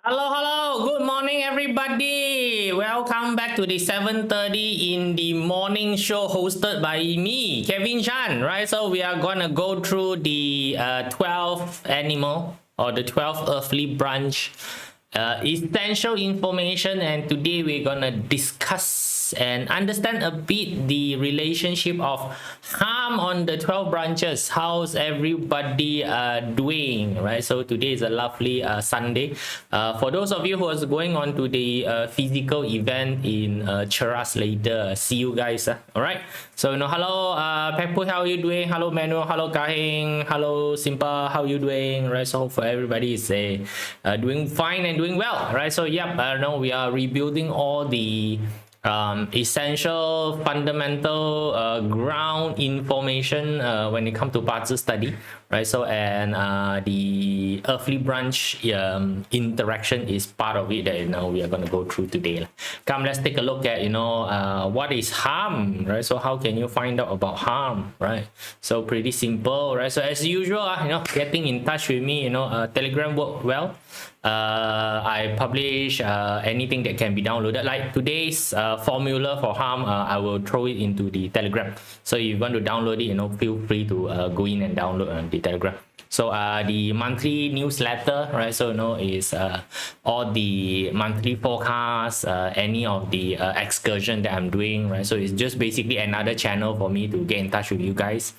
Hello. Good morning, everybody. Welcome back to the 7:30 in the morning show hosted by me, Kevin Chan. Right, so we are gonna go through the 12th animal or the 12th earthly branch, essential information, and today we're gonna discuss and understand a bit the relationship of harm on the 12 branches. How's everybody doing, right? So today is a lovely Sunday. For those of you who is going on to the physical event in Cheras later, see you guys. All right. So hello, Peppu, how are you doing? Hello, Manuel. Hello, Kahing. Hello, Simpa. How are you doing? Right. So for everybody is doing fine and doing well. Right. So yep, we are rebuilding all the essential fundamental ground information when it comes to BaZi study, right? So and the earthly branch interaction is part of it that we are going to go through today. Come, let's take a look at what is harm, right? So how can you find out about harm, right? So pretty simple, right? So as usual, getting in touch with me, Telegram work well. I publish anything that can be downloaded, like today's formula for harm. I will throw it into the Telegram, so if you want to download it, feel free to go in and download on the Telegram. So the monthly newsletter, right? So is all the monthly forecasts, any of the excursion that I'm doing, right? So it's just basically another channel for me to get in touch with you guys.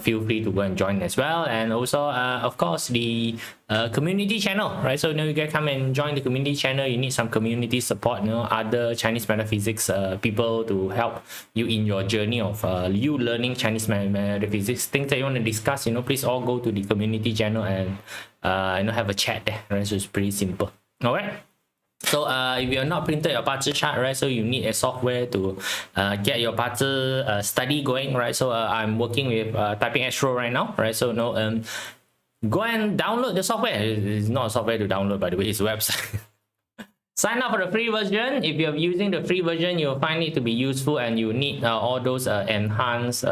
Feel free to go and join as well, and also of course the community channel, right? So you can come and join the community channel. You need some community support, other Chinese metaphysics people to help you in your journey of you learning Chinese metaphysics, things that you want to discuss. Please all go to the community channel and have a chat there, right? So it's pretty simple. All right. So if you're not printed your BaZi chart, right, so you need a software to get your BaZi study going, right? So I'm working with Typing Astro right now, right? So go and download the software. It's not a software to download, by the way, it's a website. Sign up for the free version. If you're using the free version, you'll find it to be useful, and you need all those enhanced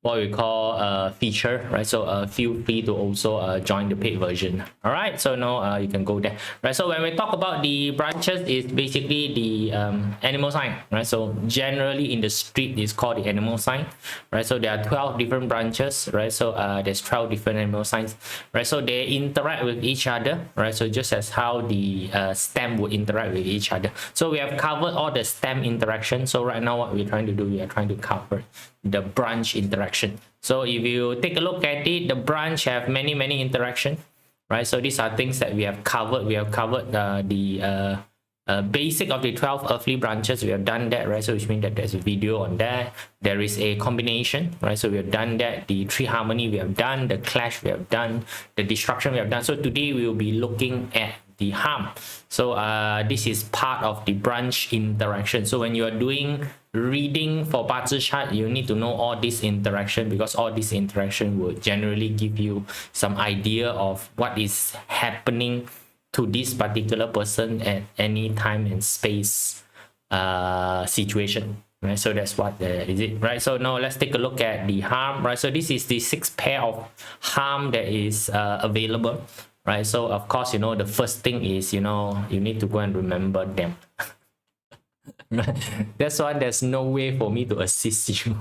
what we call feature, right? So feel free to also join the paid version. All right, so now you can go there, right? So when we talk about the branches, it's basically the animal sign, right? So generally in the street it's called the animal sign, right? So there are 12 different branches, right? So there's 12 different animal signs, right? So they interact with each other, right? So just as how the stem would interact with each other. So we have covered all the stem interaction. So right now what we're trying to do, we are trying to cover the branch interaction. So if you take a look at it, the branch have many interaction, right? So these are things that we have covered. We have covered the basic of the 12 earthly branches. We have done that, right? So which means that there's a video on that. There is a combination, right? So we have done that. The tree harmony we have done, the clash we have done, the destruction we have done. So today we will be looking at the harm. So this is part of the branch interaction. So when you are doing reading for BaZi chart, you need to know all this interaction, because all this interaction will generally give you some idea of what is happening to this particular person at any time and space situation, right? So that's what is it, right? So now let's take a look at the harm, right? So this is the 6 pair of harm that is available, right? So of course, the first thing is, you need to go and remember them. That's why there's no way for me to assist you,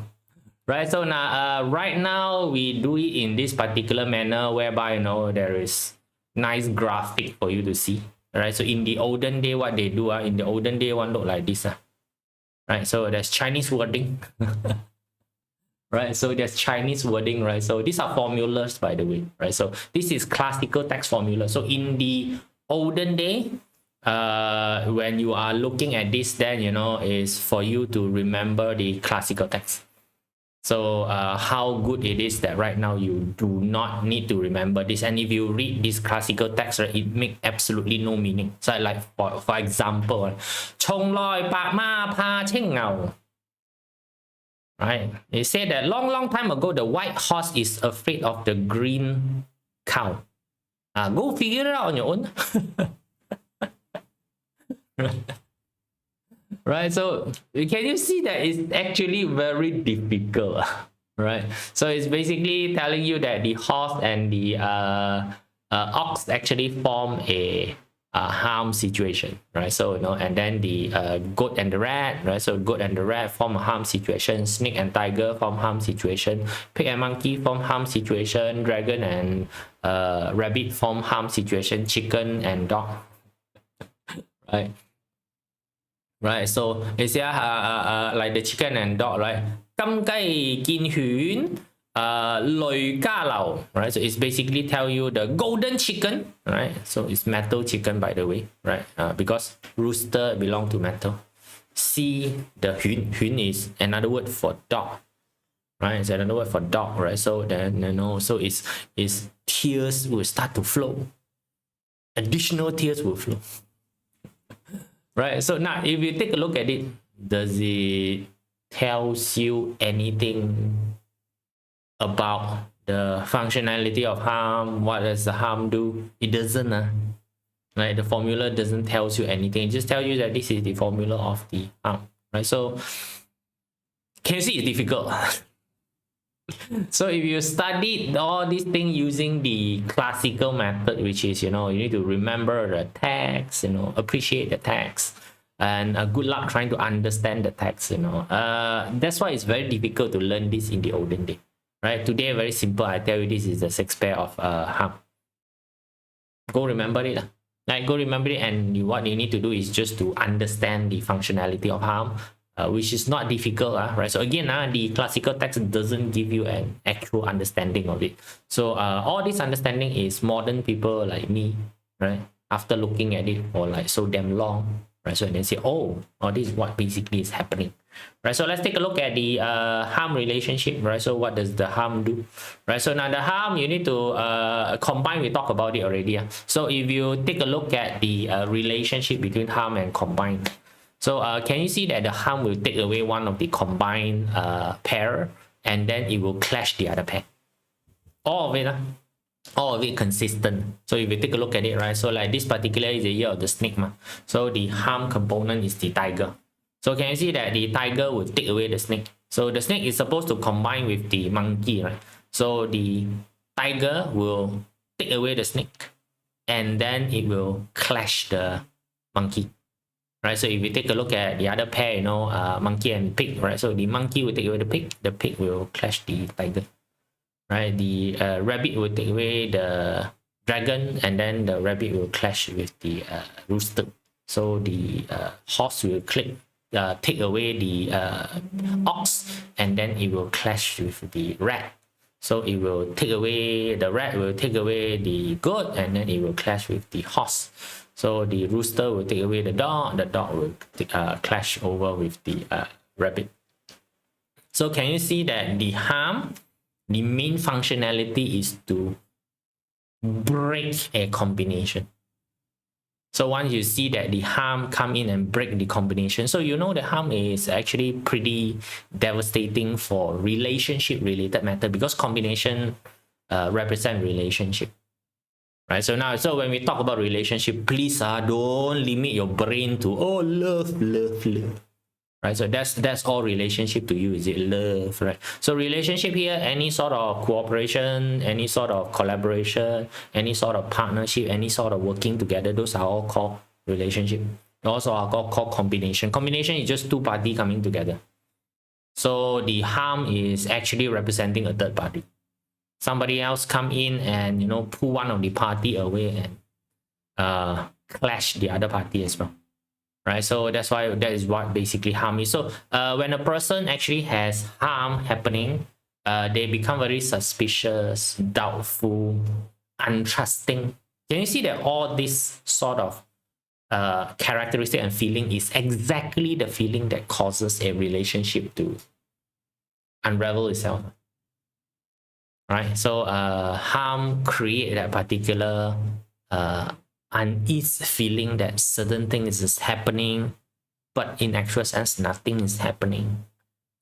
right? So now right now we do it in this particular manner, whereby there is nice graphic for you to see, right? So in the olden day, what they do in the olden day, one look like this, right? So there's Chinese wording. Right, so there's Chinese wording, right? So these are formulas, by the way, right? So this is classical text formula. So in the olden day, when you are looking at this, then is for you to remember the classical text. So how good it is that right now you do not need to remember this, and if you read this classical text, right, it make absolutely no meaning. So like for example, 從來白馬怕青牛. Right, it said that long time ago the white horse is afraid of the green cow. Go figure it out on your own. Right, so can you see that it's actually very difficult, right? So it's basically telling you that the horse and the ox actually form a harm situation, right? So and then the goat and the rat, right? So goat and the rat form a harm situation, snake and tiger form harm situation, pig and monkey form harm situation, dragon and rabbit form harm situation, chicken and dog, right? Right, so it's like the chicken and dog, right? Căm cây kiên huyến, lồi ca lầu, right? So it's basically tell you the golden chicken, right? So it's metal chicken, by the way, right? Because rooster belong to metal. See the huyến is another word for dog, right? It's another word for dog, right? So then so it's tears will start to flow. Additional tears will flow. Right, so now if you take a look at it, does it tells you anything about the functionality of harm? What does the harm do? It doesn't, right? The formula doesn't tells you anything. It just tells you that this is the formula of the harm, right? So can you see it's difficult? So if you studied all these things using the classical method, which is, you need to remember the text, appreciate the text, and good luck trying to understand the text, that's why it's very difficult to learn this in the olden day, right? Today, very simple. I tell you, this is the sixth pair of harm. Go remember it. Like, go remember it, and what you need to do is just to understand the functionality of harm, which is not difficult, right? So again, the classical text doesn't give you an actual understanding of it. So all this understanding is modern people like me, right? After looking at it for like so damn long, right? So they say, oh, this is what basically is happening, right? So let's take a look at the harm relationship, right? So what does the harm do, right? So now the harm, you need to combine. We talked about it already. So if you take a look at the relationship between harm and combine, so can you see that the harm will take away one of the combined pair, and then it will clash the other pair? All of it consistent. So if you take a look at it, right? So like this particular is the year of the snake, so the harm component is the tiger. So can you see that the tiger will take away the snake? So the snake is supposed to combine with the monkey, right? So the tiger will take away the snake, and then it will clash the monkey. Right, so if you take a look at the other pair, monkey and pig, right? So the monkey will take away the pig will clash the tiger, right? The rabbit will take away the dragon, and then the rabbit will clash with the rooster. So the horse will take away the ox, and then it will clash with the rat. So it will take away, the rat will take away the goat, and then it will clash with the horse. So the rooster will take away the dog will clash over with the rabbit. So can you see that the harm, the main functionality is to break a combination. So once you see that the harm come in and break the combination, so the harm is actually pretty devastating for relationship related matter, because combination represent relationship. Right, so when we talk about relationship, please don't limit your brain to love. Right, so that's all relationship to you, is it love, right? So relationship here, any sort of cooperation, any sort of collaboration, any sort of partnership, any sort of working together, those are all called relationship. They also are called combination. Combination is just two parties coming together. So the harm is actually representing a third party. Somebody else come in and pull one of the party away and clash the other party as well, right? So that's why that is what basically harm is. So when a person actually has harm happening, they become very suspicious, doubtful, untrusting. Can you see that all this sort of characteristic and feeling is exactly the feeling that causes a relationship to unravel itself? Right, so harm create that particular unease feeling that certain things is happening, but in actual sense nothing is happening.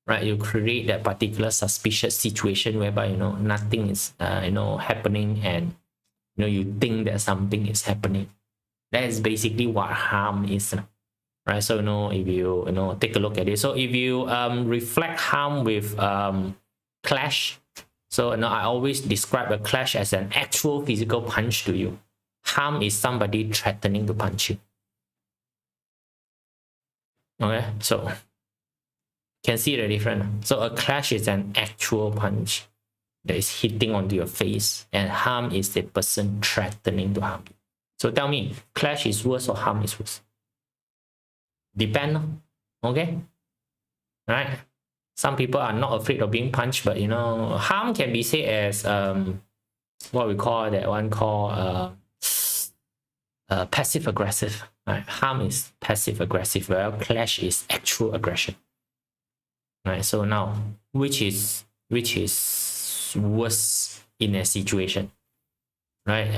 Right, you create that particular suspicious situation whereby nothing is happening, and you think that something is happening. That is basically what harm is, right? So if you take a look at it, so if you reflect harm with clash. So I always describe a clash as an actual physical punch to you. Harm is somebody threatening to punch you. Okay, so you can see the difference. So a clash is an actual punch that is hitting onto your face, and harm is the person threatening to harm you. So tell me, clash is worse or harm is worse? Depend. Okay, right? Some people are not afraid of being punched, but you know, harm can be said as what we call that one called passive aggressive. Right? Harm is passive aggressive, while clash is actual aggression. Right. So now, which is worse in a situation? Right.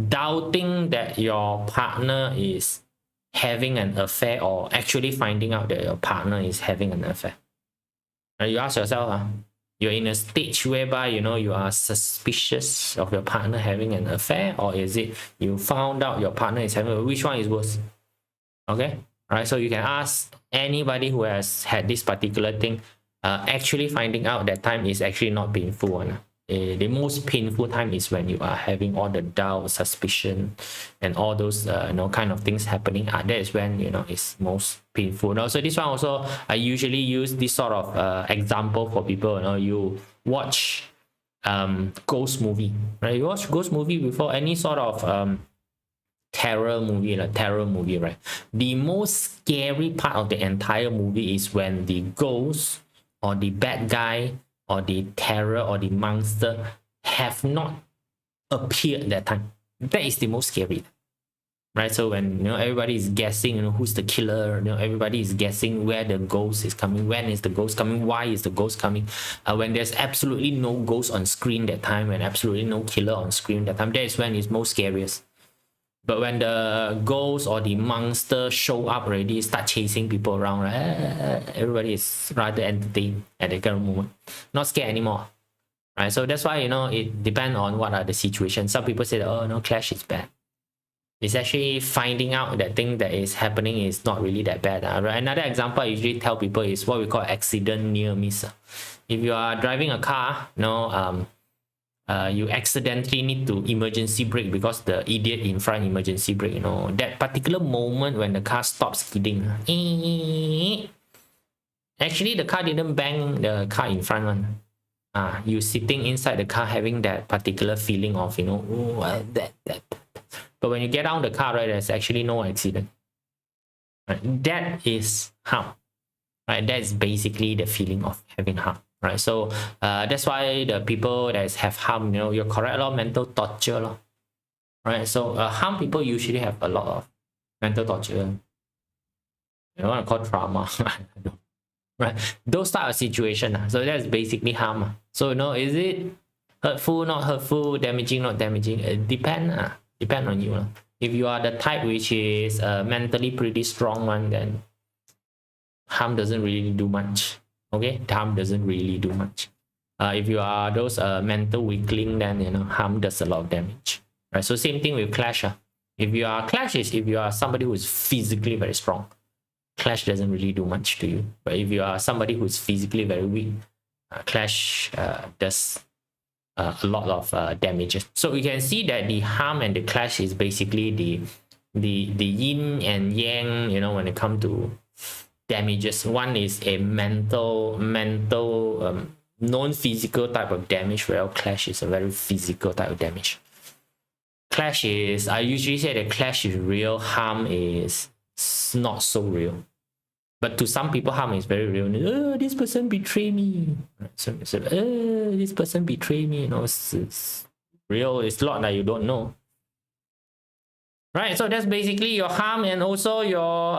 Doubting that your partner is having an affair, or actually finding out that your partner is having an affair. You ask yourself, you're in a stage whereby you are suspicious of your partner having an affair, or is it you found out your partner is having? Which one is worse? Okay, right. So you can ask anybody who has had this particular thing. Actually finding out that time is actually not painful one. The most painful time is when you are having all the doubt, suspicion, and all those kind of things happening. That is when it's most painful. So this one also, I usually use this sort of example for people. You watch ghost movie, right? You watch ghost movie before, any sort of terror movie, right? The most scary part of the entire movie is when the ghost or the bad guy or the terror or the monster have not appeared that time. That is the most scary, right? So when everybody is guessing who's the killer, everybody is guessing where the ghost is coming, when is the ghost coming, why is the ghost coming. When there's absolutely no ghost on screen that time, when absolutely no killer on screen that time, that is when it's most scariest. But when the ghost or the monster show up already, start chasing people around, right? Everybody is rather entertained at that kind of moment, not scared anymore, right? So that's why it depends on what are the situations. Some people say, oh no, clash is bad. It's actually finding out that thing that is happening is not really that bad. Right? Another example I usually tell people is what we call accident near miss. If you are driving a car, you accidentally need to emergency brake because the idiot in front emergency brake, that particular moment when the car stops skidding, actually the car didn't bang the car in front one. You sitting inside the car having that particular feeling of that. But when you get out of the car, right, there's actually no accident. Right? That is harm. Right? That's basically the feeling of having harm. Right, so that's why the people that have harm, you're correct, mental torture, right? So harm people usually have a lot of mental torture. You want to call trauma, right? Those type of situation. So that's basically harm. So is it hurtful, not hurtful, damaging, not damaging? It depend on you. If you are the type which is mentally pretty strong one, then harm doesn't really do much. Okay, harm doesn't really do much. If you are those mental weakling, then harm does a lot of damage. Right. So same thing with clash. If you are somebody who is physically very strong, clash doesn't really do much to you. But if you are somebody who is physically very weak, clash does a lot of damages. So we can see that the harm and the clash is basically the yin and yang. When it comes to damages, one is a mental non-physical type of damage, while clash is a very physical type of damage. Clash is, I usually say that clash is real, harm is not so real. But to some people, harm is very real. Oh, this person betrayed me. So this person betrayed me. It's real. It's a lot that you don't know. Right. So that's basically your harm and also your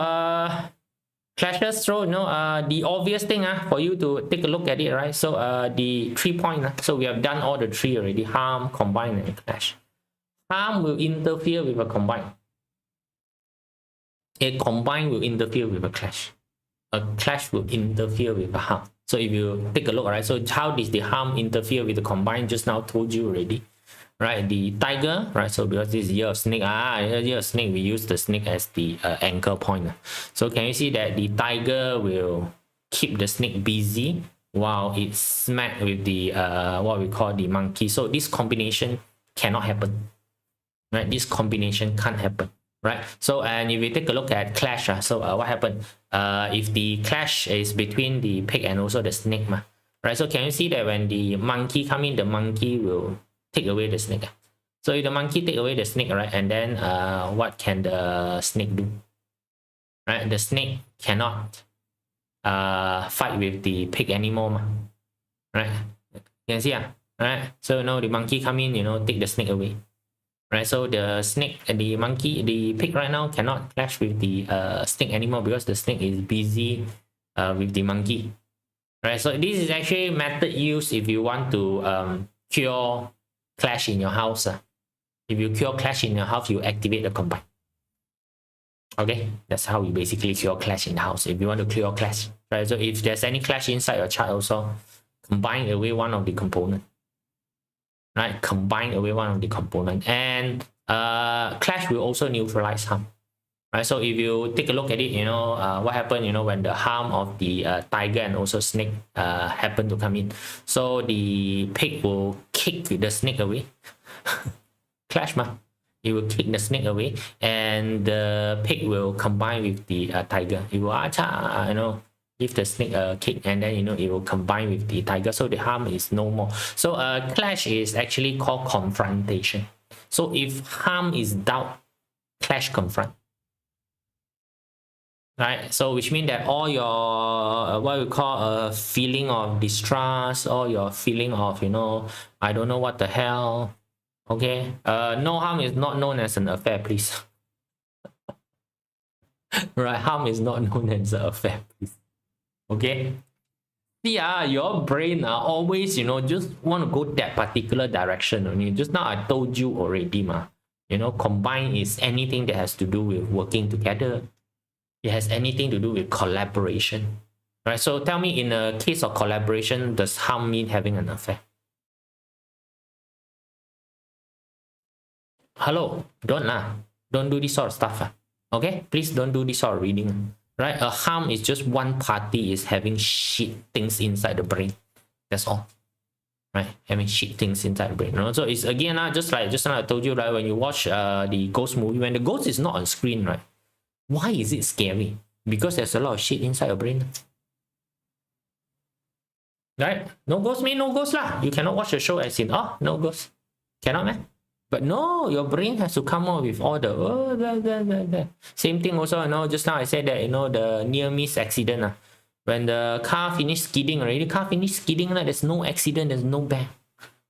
clashes. So the obvious thing for you to take a look at it, right? So the 3 points. So we have done all the 3 already: harm, combine, and clash. Harm will interfere with a combine. A combine will interfere with a clash. A clash will interfere with a harm. So if you take a look, right? So how does the harm interfere with the combine? Just now told you already. Right, the tiger, right? So because this is year of snake, year of snake, we use the snake as the anchor point. So can you see that the tiger will keep the snake busy while it smack with the what we call the monkey? So this combination cannot happen. right? This combination can't happen, right? So, and if you take a look at clash, so what happened? If the clash is between the pig and also the snake, right? So can you see that when the monkey come in, the monkey will take away the snake? So if the monkey take away the snake, right, and then what can the snake do? Right, the snake cannot fight with the pig anymore, right? You can see, right? So the monkey come in, take the snake away, right? So the snake, the monkey, the pig right now cannot clash with the snake anymore because the snake is busy with the monkey, right? So this is actually a method used if you want to cure clash in your house. If you cure clash in your house, you activate the combine. Okay, that's how you basically cure clash in the house. If you want to cure clash, right? So if there's any clash inside your chart, also combine away one of the component, right? Combine away one of the component, and clash will also neutralize harm, right? So if you take a look at it, what happened, when the harm of the tiger and also snake happen to come in, so the pig will kick the snake away. Clash, it will kick the snake away, and the pig will combine with the tiger. It will give the snake a kick, and then it will combine with the tiger, so the harm is no more. So clash is actually called confrontation. So if harm is doubt, clash confront, right? So which means that all your what we call a feeling of distrust, or your feeling of I don't know what the hell. Okay, no harm is not known as an affair, please. Right, harm is not known as an affair, please. Okay. See, your brain always, just want to go that particular direction only. Just now I told you already, combine is anything that has to do with working together. It has anything to do with collaboration, right? So tell me, in a case of collaboration, does harm mean having an affair? Hello, don't do this sort of stuff. Okay, please don't do this sort of reading, right? A harm is just one party is having shit things inside the brain. That's all, right? Having shit things inside the brain. So it's again just like I told you, right? When you watch the ghost movie, when the ghost is not on screen, right? Why is it scary? Because there's a lot of shit inside your brain, right? No ghost mean no ghost lah. You cannot watch the show as in no ghost, cannot, man. But no, your brain has to come up with all the same thing also. Just now I said that the near miss accident. When the car finished skidding already, there's no accident, there's no bang.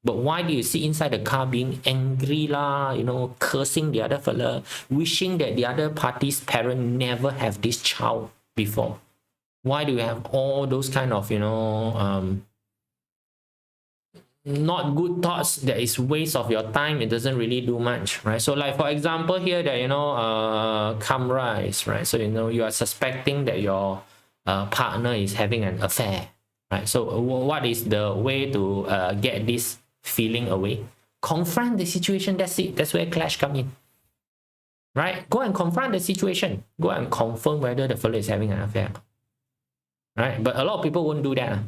But why do you see inside the car being angry lah? Cursing the other fella, wishing that the other party's parent never have this child before? Why do you have all those kind of not good thoughts? That is waste of your time. It doesn't really do much, right? So like for example here that come rise, right? So you are suspecting that your partner is having an affair, right? So what is the way to get this feeling away? Confront the situation. That's it. That's where clash come in, right? Go and confront the situation. Go and confirm whether the fellow is having an affair, right? But a lot of people won't do that.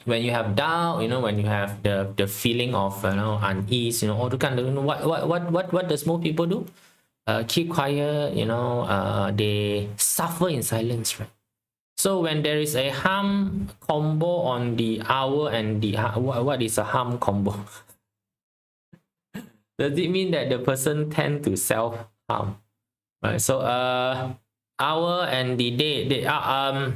When you have doubt, when you have the feeling of unease, all the kind of what does most people do? Keep quiet, they suffer in silence, right? So when there is a harm combo on the hour and the what is a harm combo? Does it mean that the person tend to self-harm? Right. So hour and the day, they are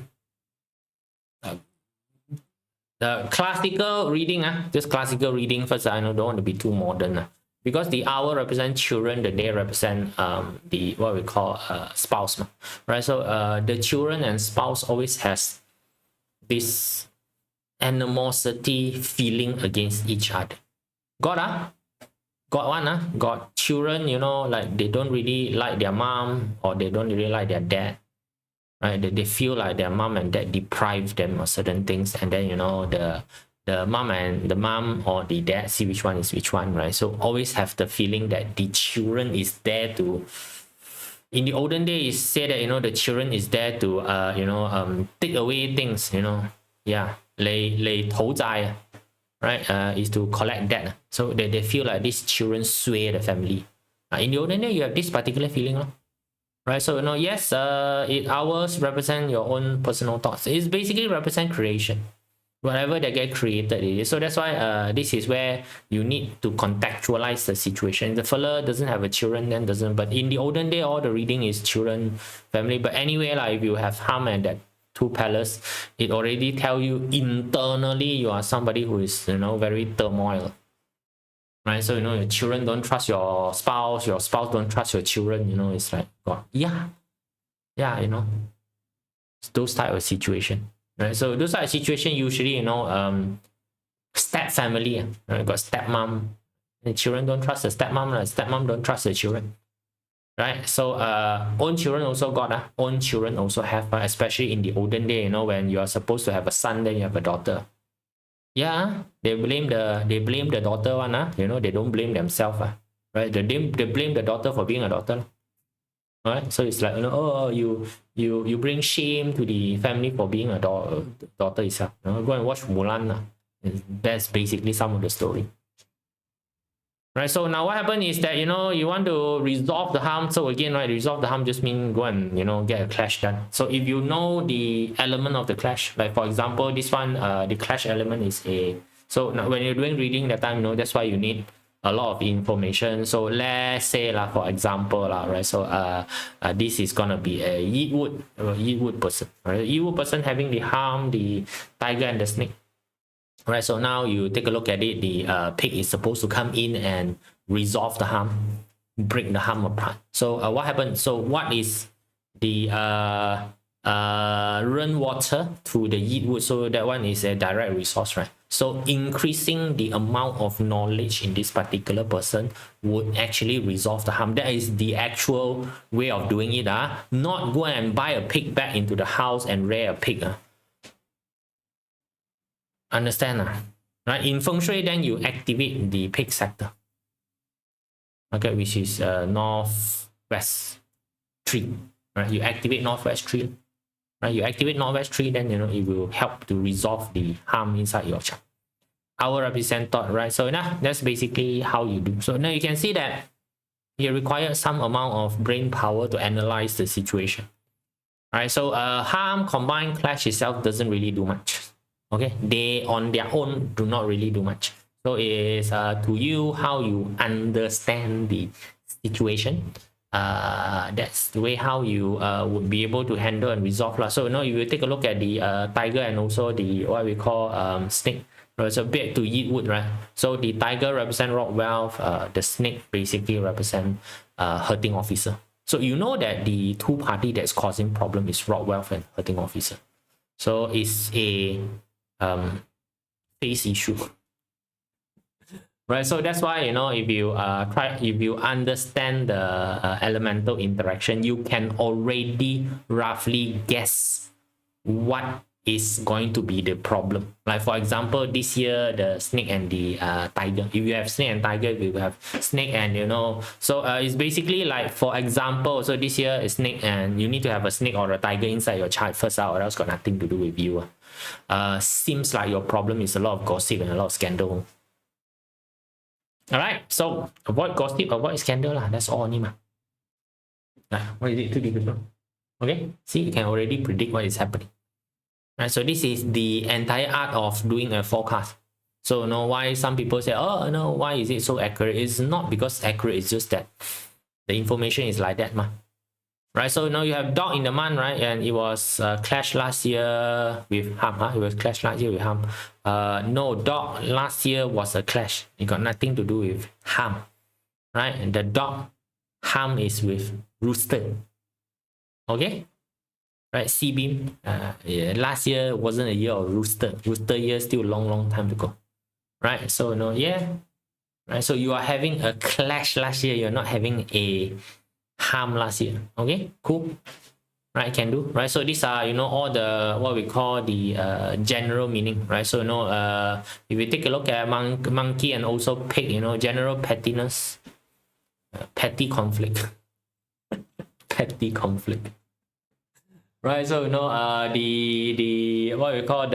the classical reading, just classical reading first. I don't want to be too modern, because the hour represents children, the day represent the what we call spouse, right? So the children and spouse always has this animosity feeling against each other. Got one, got children, like they don't really like their mom, or they don't really like their dad, right? They feel like their mom and dad deprive them of certain things, and then the mom or the dad see which one is which one, right? So always have the feeling that the children is there to, in the olden days, say that the children is there to take away things, yeah, lay 讨債, right, is to collect debt. So they feel like these children sway the family. In the olden day, you have this particular feeling, right? So yes, ours represent your own personal thoughts. It's basically represent creation, whatever that get created it is. So that's why this is where you need to contextualize the situation. The fella doesn't have a children, then doesn't. But in the olden day, all the reading is children, family. But anyway, like if you have harm and that two palace, it already tell you internally you are somebody who is very turmoil. Right, so your children don't trust your spouse don't trust your children. It's like God, yeah, it's those type of situation. Right, so those type of situation usually step family, right? Got stepmom, the children don't trust the stepmom, stepmom don't trust the children, right? So own children also got own children also have, especially in the olden day, when you are supposed to have a son, then you have a daughter. Yeah, they blame the daughter one, they don't blame themselves, right? They blame the daughter for being a daughter. Right, so it's like oh, you bring shame to the family for being a daughter itself. Go and watch Mulan. That's basically some of the story. Right, so now what happened is that you want to resolve the harm. So again, right, resolve the harm just mean go and get a clash done. So if you know the element of the clash, like for example this one, the clash element is A. So now when you're doing reading that time, that's why you need a lot of information. So let's say for example right, so this is gonna be a Yiwood person, right? Yiwood person having the harm, the tiger and the snake, right? So now you take a look at it. The pig is supposed to come in and resolve the harm, break the harm apart. So what happened? So what is the run water to the Yiwood? So that one is a direct resource, right? So increasing the amount of knowledge in this particular person would actually resolve the harm. That is the actual way of doing it. Not go and buy a pig back into the house and rear a pig. Understand? Right? In Feng Shui, then you activate the pig sector. Okay, which is northwest tree. Right? You activate northwest tree. Right, you activate northwest tree, then it will help to resolve the harm inside your chart. Our represent thought, right? So now that's basically how you do. So now you can see that you require some amount of brain power to analyze the situation. Right, so harm combined clash itself doesn't really do much. Okay, they on their own do not really do much. So it is to you how you understand the situation. That's the way how you would be able to handle and resolve. So if you take a look at the tiger and also the what we call snake, right? So back to Yiwood, right? So the tiger represent rock wealth, the snake basically represent hurting officer. So that the two party that's causing problem is rock wealth and hurting officer. So it's a face issue. Right, so that's why if you understand the elemental interaction, you can already roughly guess what is going to be the problem. Like for example, this year the snake and the tiger. If you have snake and tiger, we will have snake and So it's basically like for example, so this year is snake and you need to have a snake or a tiger inside your chart first out, or else got nothing to do with you. Seems like your problem is a lot of gossip and a lot of scandal. All right, so avoid gossip, avoid scandal lah. That's all only. What is it too difficult? Okay, see, you can already predict what is happening. Right, so this is the entire art of doing a forecast. So why some people say, oh no, why is it so accurate? It's not because accurate, it's just that the information is like that, right? So now you have dog in the month, right? And it was clash last year with harm. It was clash last year with harm. No, dog last year was a clash. It got nothing to do with harm, right? And the dog harm is with rooster. Okay, right? C-beam. Last year wasn't a year of rooster. Rooster year still long time to go, right? So right? So you are having a clash last year. You're not having a harm last year. Okay, cool, right? Can do, right? So these are all the what we call the general meaning, right? So if you take a look at monkey and also pig, general pettiness, petty conflict. Petty conflict, right? So the what we call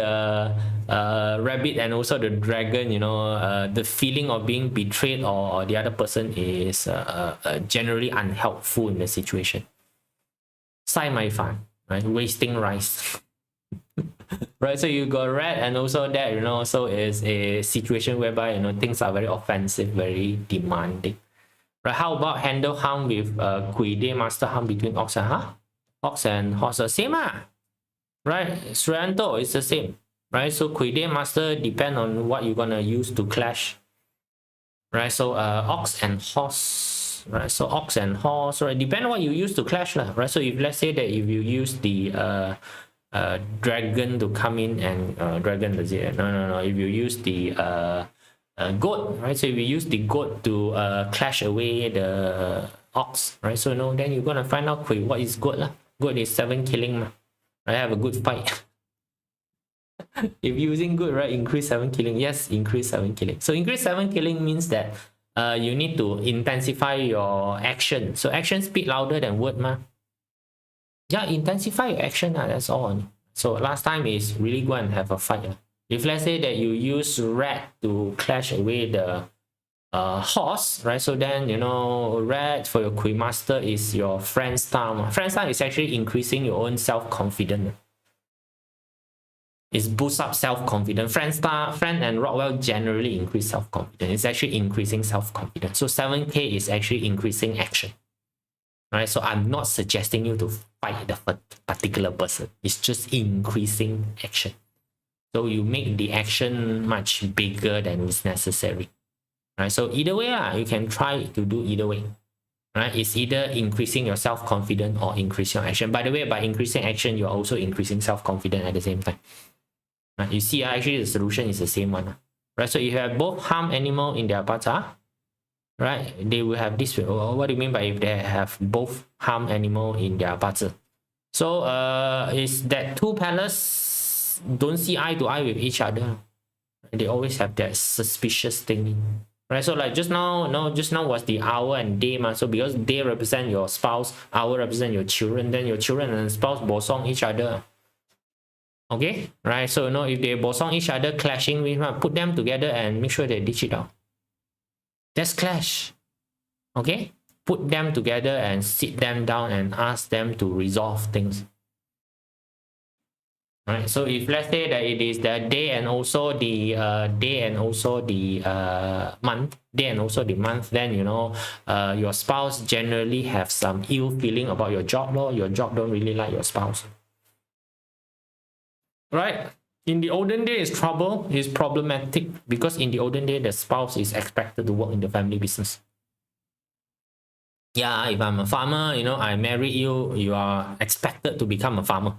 rabbit and also the dragon, you know, the feeling of being betrayed or the other person is generally unhelpful in the situation. Sai mai fan, right? Wasting rice. Right, so you got rat and also that, you know, so it's a situation whereby, you know, things are very offensive, very demanding. Right, how about handle harm with Kui Day master harm between ox and ox and horse? The same right? Srianto is the same, right? So Kui Day master depend on what you're gonna use to clash, right? So ox and horse, right? So ox and horse, right? Depend on what you use to clash, right? So if let's say that if you use the dragon to come in and dragon does it? No. If you use the goat, right? So if you use the goat to clash away the ox, right? So no, then you're gonna find out what is goat lah. Goat is 7 killing. I have a good fight. If using good, right? Increase 7 killing. Yes, increase 7 killing. So increase 7 killing means that you need to intensify your action. So action speak louder than word, ma. Yeah, intensify your action, that's all. So last time is really go and have a fight. If let's say that you use rat to clash away the horse, right? So then, you know, rat for your Kui master is your friend star. Friend star is actually increasing your own self-confidence. It's boost up self-confidence. Friend and Rockwell generally increase self-confidence. It's actually increasing self-confidence. So 7k is actually increasing action. Right, so I'm not suggesting you to fight the particular person. It's just increasing action. So you make the action much bigger than is necessary. Right, so either way, you can try to do either way. Right, it's either increasing your self-confidence or increasing your action. By the way, by increasing action, you're also increasing self-confidence at the same time. Right, you see, actually the solution is the same one. Right, so if you have both harm animal in their parts, right, they will have this. What do you mean by if they have both harm animal in their parts? So is that two palace don't see eye to eye with each other. They always have that suspicious thing, right? So like just now was the hour and day, so because day represent your spouse, hour represent your children, then your children and spouse bosong each other. Okay, right? So if they bosong each other, clashing with, put them together and make sure they ditch it out. That's clash. Okay, put them together and sit them down and ask them to resolve things. Right, so if let's say that it is the day and also the month, then your spouse generally have some ill feeling about your job, your job don't really like your spouse. Right, in the olden day, is problematic because in the olden day the spouse is expected to work in the family business. Yeah, if I'm a farmer, I marry you, you are expected to become a farmer.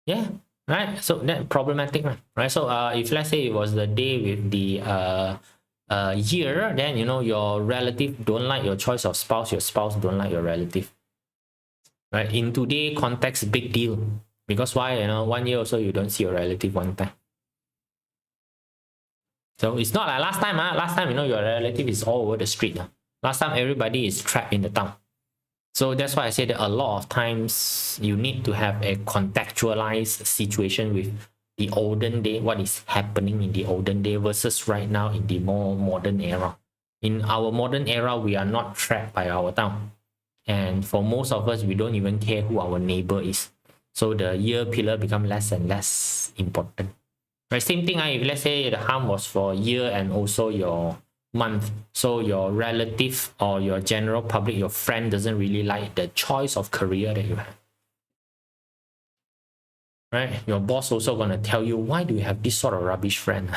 Yeah, right. So that problematic, right? So if let's say it was the day with the year, then your relative don't like your choice of spouse, your spouse don't like your relative. Right? In today context, big deal. Because why? 1 year or so you don't see your relative one time. So it's not like last time. Last time, your relative is all over the street. Last time everybody is trapped in the town. So that's why I say that a lot of times you need to have a contextualized situation with the olden day, what is happening in the olden day versus right now in the more modern era. In our modern era, we are not trapped by our town. And for most of us, we don't even care who our neighbor is. So the year pillar become less and less important. Right? Same thing, if let's say the harm was for year and also your month, so your relative or your general public, your friend doesn't really like the choice of career that you have. Right? Your boss also gonna tell you, why do you have this sort of rubbish friend?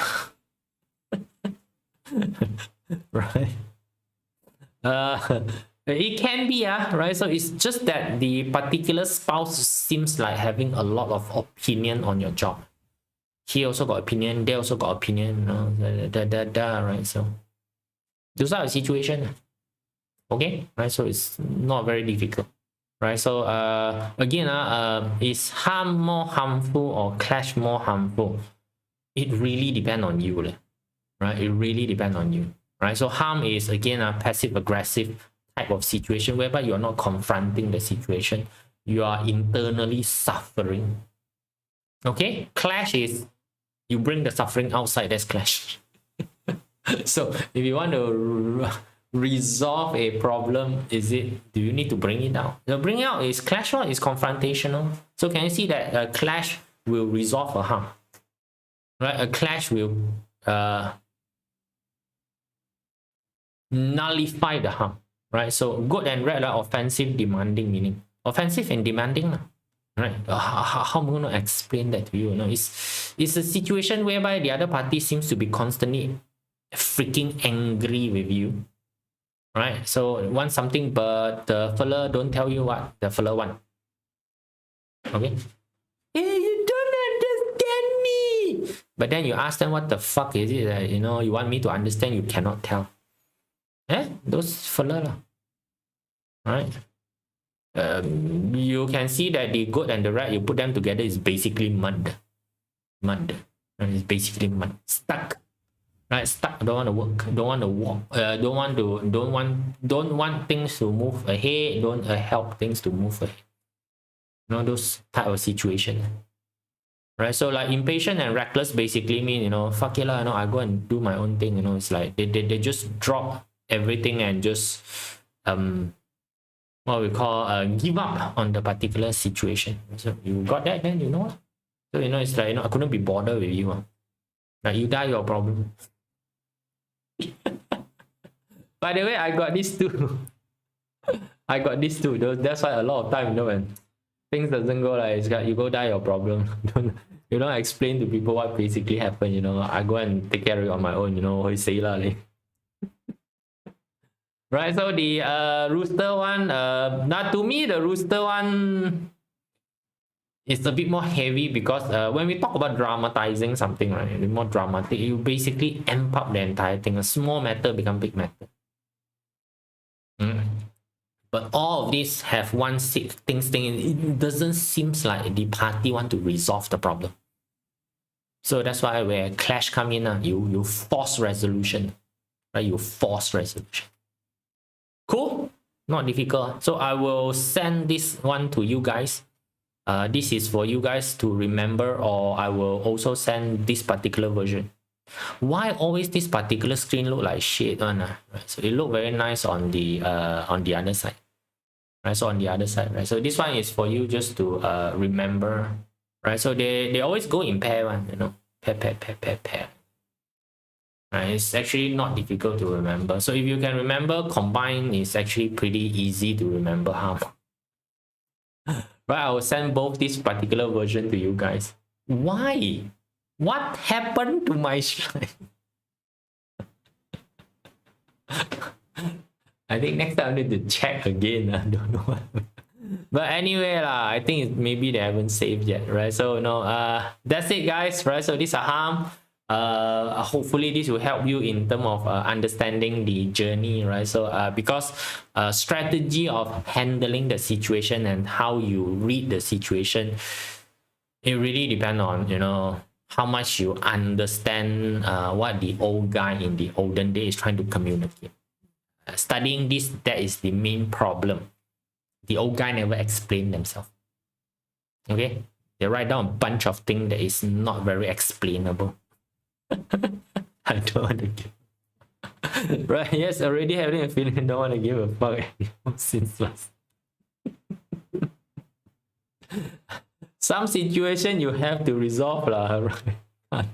Right? It can be, right? So it's just that the particular spouse seems like having a lot of opinion on your job. He also got opinion, they also got opinion, right? So those are the situation. Okay, right? So it's not very difficult, right? So again, is harm more harmful or clash more harmful? It really depends on you, right? It really depends on you, right? So harm is again a passive aggressive type of situation whereby you're not confronting the situation, you are internally suffering. Okay, clash is you bring the suffering outside. That's clash. So if you want to resolve a problem, do you need to bring it down? The bring out is clash one is confrontational. So can you see that a clash will resolve a harm, right? A clash will nullify the harm, right? So good and red are offensive, demanding, meaning offensive and demanding, right? How am I going to explain that to you? It's a situation whereby the other party seems to be constantly freaking angry with you, right? So want something, but the fella don't tell you what the fella want. Okay, hey, you don't understand me. But then you ask them, what the fuck is it that you want me to understand? You cannot tell. Those fella lah, right? You can see that the good and the red, you put them together, is basically mud. Right? It's basically mud. Stuck. Right? Stuck. Don't want to work. Don't want to walk. Don't want things to move ahead. Don't help things to move ahead. Those type of situation. Right? So like impatient and reckless basically mean, fuck it lah, I go and do my own thing. It's like they just drop everything and just what we call give up on the particular situation. So you got that, then so it's like I couldn't be bothered with you. Like you die, your problem. By the way, I got this too. That's why a lot of time, when things doesn't go like it's got, you go die, your problem. You don't explain to people what basically happened. I go and take care of it on my own. Say lah. Right, so the rooster one, now to me the rooster one is a bit more heavy because when we talk about dramatizing something, right, a bit more dramatic, you basically amp up the entire thing. A small matter become big matter. But all of these have one thing. It doesn't seem like the party want to resolve the problem. So that's why where clash come in, you force resolution, right? You force resolution. Cool, not difficult. So I will send this one to you guys. This is for you guys to remember, or I will also send this particular version. Why always this particular screen look like shit one? Right? So it look very nice on the other side. Right, so on the other side, right? So this one is for you just to remember, right? So they always go in pair one, pair. Right? It's actually not difficult to remember. So if you can remember, combine is actually pretty easy to remember how. Right, I will send both this particular version to you guys. Why? What happened to my slide? I think next time I need to check again. I don't know what. But anyway, I think maybe they haven't saved yet, right? So that's it, guys. Right, so these are harm. Hopefully this will help you in terms of understanding the journey, right? So because strategy of handling the situation and how you read the situation, it really depends on how much you understand what the old guy in the olden days is trying to communicate. Studying this, that is the main problem. The old guy never explained themselves. Okay, they write down a bunch of things that is not very explainable. I don't want to give. Right, yes, already having a feeling, don't want to give a fuck anymore since last. Some situation you have to resolve lah, right?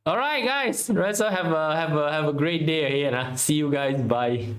All right, guys. Right, so have a great day ahead. See you guys. Bye.